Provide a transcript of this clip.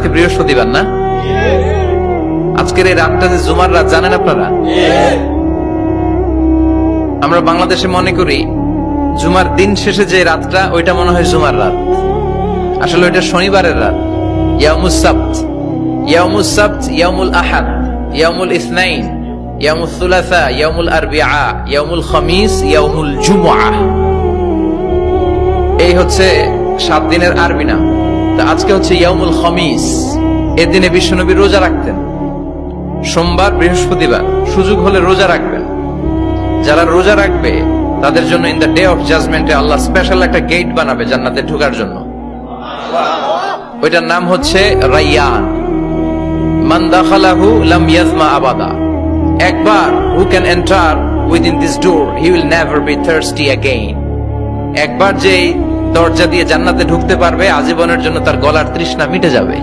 আজকে বৃহস্পতিবার না? আজকের এই রাতটা যে জুমার রাত জানেন আপনারা? আমরা বাংলাদেশে মনে করি জুমার দিন শেষে যে রাতটা ওইটা মনে হয় জুমার রাত, আসলে ওইটা শনিবারের রাত। ইয়াউমুস সাবত, ইয়াউমুস সাবত, ইয়াউমুল আহাদ, ইয়াউমুল ইসনাইন, ইয়াউমুল সুলাসা, ইয়াউমুল আরবিআ, ইয়াউমুল খামিস, ইয়াউমুল জুমআ। এই হচ্ছে 7 দিনের আরবি নাম। তা আজকে হচ্ছে ইয়াউমুল খামিস। এর দিনে বিশ্বনবী রোজা রাখতেন। সোমবার, বৃহস্পতিবার সুযোগ হলে রোজা রাখবেন। যারা রোজা রাখবে তাদের জন্য ইন দ্য ডে অফ জাজমেন্টে আল্লাহ স্পেশাল একটা গেট বানাবে জান্নাতে ঢোকার জন্য। ওইটার নাম হচ্ছে রাইয়ান। মান দাখালাহু লাম ইয়াজমা আবাদা। একবার who can enter within this door he will never be thirsty again. একবার যে দরজা দিয়ে জান্নাতে ঢুকতে পারবে আজীবনের জন্য তার গলার তৃষ্ণা মিটে যাবে।